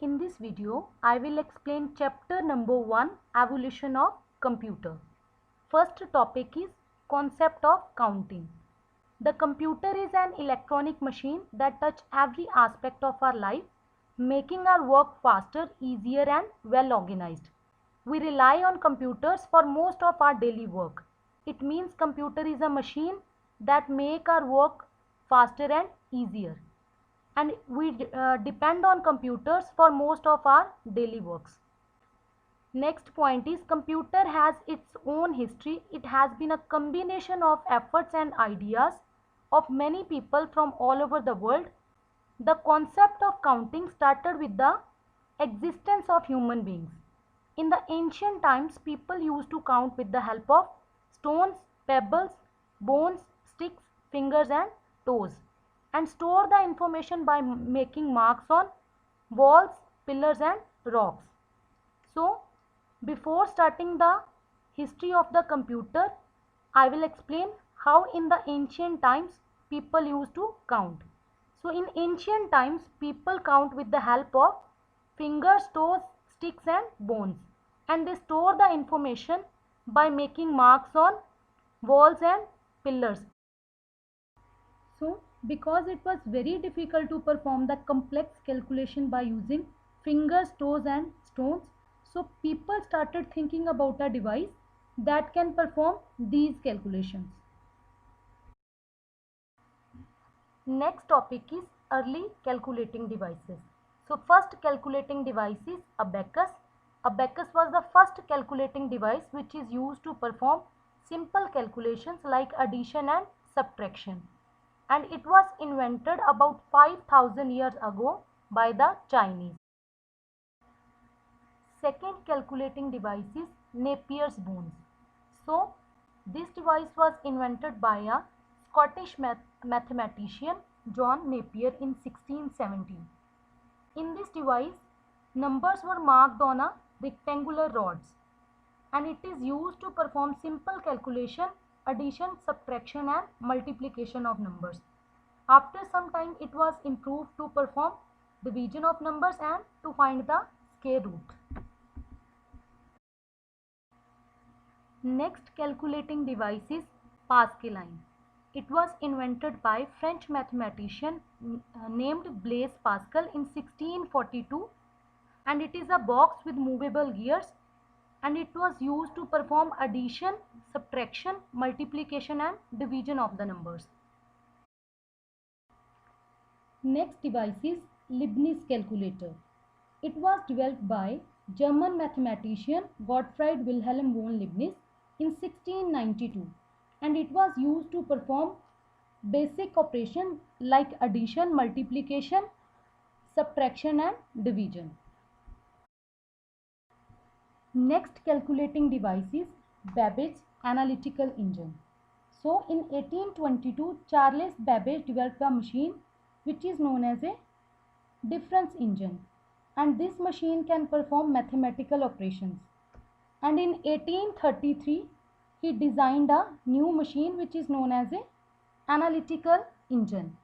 In this video, I will explain chapter number 1, Evolution of Computer. First topic is concept of counting. The computer is an electronic machine that touches every aspect of our life, making our work faster, easier and well organized. We rely on computers for most of our daily work. It means computer is a machine that make our work faster and easier. And we depend on computers for most of our daily works. Next point is computer has its own history. It has been a combination of efforts and ideas of many people from all over the world. The concept of counting started with the existence of human beings. In the ancient times, people used to count with the help of stones, pebbles, bones, sticks, fingers and toes, and store the information by making marks on walls, pillars and rocks. So, before starting the history of the computer, I will explain how in the ancient times people used to count. So, in ancient times, people count with the help of fingers, toes, sticks and bones, and they store the information by making marks on walls and pillars. So, because it was very difficult to perform the complex calculation by using fingers, toes and stones, so people started thinking about a device that can perform these calculations. Next topic is early calculating devices. So first calculating device is abacus. Abacus was the first calculating device which is used to perform simple calculations like addition and subtraction, and it was invented about 5000 years ago by the Chinese. Second calculating device is Napier's bones. So this device was invented by a Scottish mathematician John Napier in 1617. In this device, numbers were marked on a rectangular rods, and it is used to perform simple calculation, addition, subtraction and multiplication of numbers. After some time, it was improved to perform division of numbers and to find the square root. Next calculating device is Pascaline. It was invented by French mathematician named Blaise Pascal in 1642, and it is a box with movable gears, and it was used to perform addition, subtraction, multiplication and division of the numbers. Next device is Leibniz calculator. It was developed by German mathematician Gottfried Wilhelm von Leibniz in 1692, and it was used to perform basic operations like addition, multiplication, subtraction and division. Next calculating device is Babbage analytical engine. So in 1822, Charles Babbage developed a machine which is known as a difference engine, and this machine can perform mathematical operations. And in 1833, he designed a new machine which is known as a analytical engine.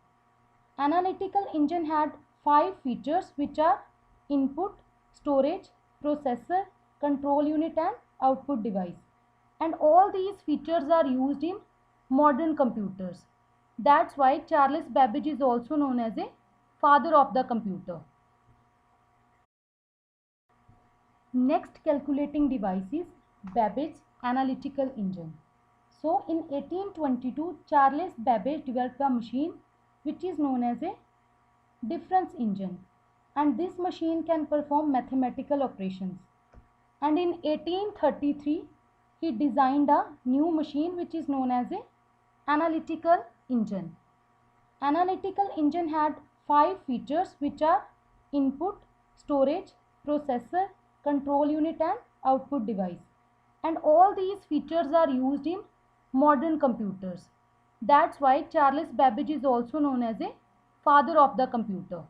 Analytical engine had 5 features which are input, storage, processor, control unit and output device. And all these features are used in modern computers. That's why Charles Babbage is also known as a father of the computer. Next calculating device is Babbage analytical engine. So in 1822, Charles Babbage developed a machine which is known as a difference engine, and this machine can perform mathematical operations. And in 1833, he designed a new machine which is known as a analytical engine. Analytical engine had 5 features which are input, storage, processor, control unit and output device, and all these features are used in modern computers. That's why Charles Babbage is also known as a father of the computer.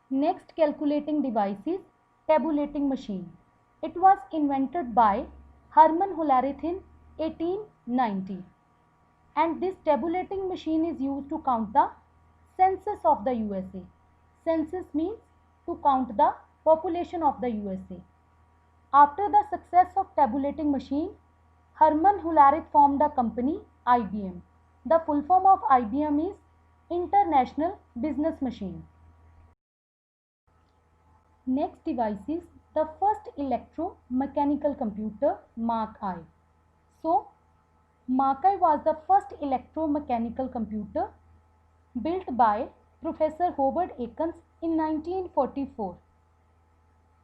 Next calculating device is tabulating machine. It was invented by Hermann Hollerith in 1890, and this tabulating machine is used to count the census of the USA. Census means to count the population of the USA. After the success of tabulating machine, Herman Hullerith formed a company, IBM. The full form of IBM is International Business Machine. Next device is the first electromechanical computer, Mark I. So, Mark I was the first electromechanical computer built by Professor Howard Akins in 1944.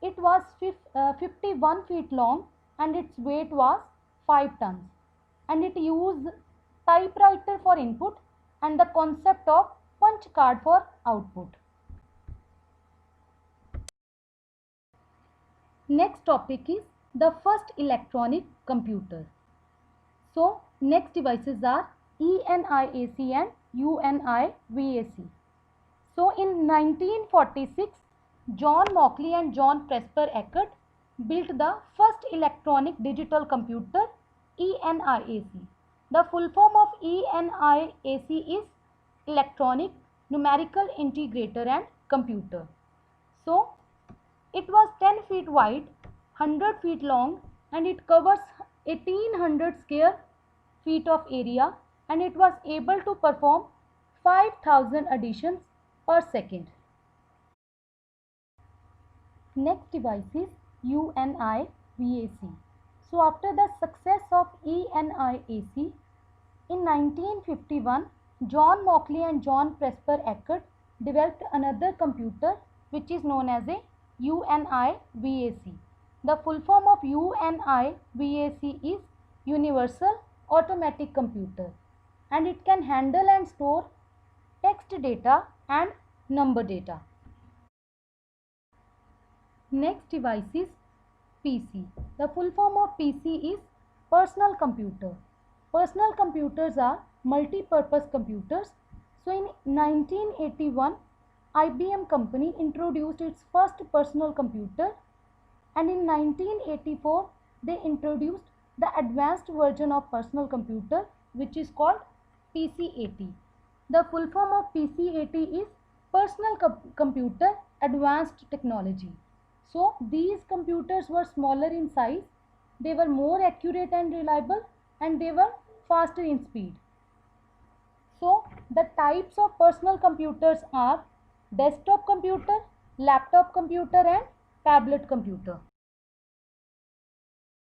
It was 51 feet long and its weight was 5 tons, and it used typewriter for input and the concept of punch card for output. Next topic is the first electronic computer. So next devices are ENIAC and UNIVAC. So in 1946, John Mauchly and John Presper Eckert built the first electronic digital computer, ENIAC. The full form of ENIAC is Electronic Numerical Integrator and Computer. So it was 10 feet wide, 100 feet long, and it covers 1800 square feet of area, and it was able to perform 5000 additions per second. Next device is UNIVAC. So after the success of ENIAC, in 1951, John Mauchly and John Presper Eckert developed another computer which is known as a UNIVAC. The full form of UNIVAC is Universal Automatic Computer, and it can handle and store text data and number data. Next device is PC. The full form of PC is Personal Computer. Personal computers are multi-purpose computers. So in 1981, IBM company introduced its first personal computer, and in 1984 they introduced the advanced version of personal computer which is called PC-80. The full form of PC-80 is Personal Computer Advanced Technology. So these computers were smaller in size, they were more accurate and reliable, and they were faster in speed. So the types of personal computers are desktop computer, laptop computer and tablet computer.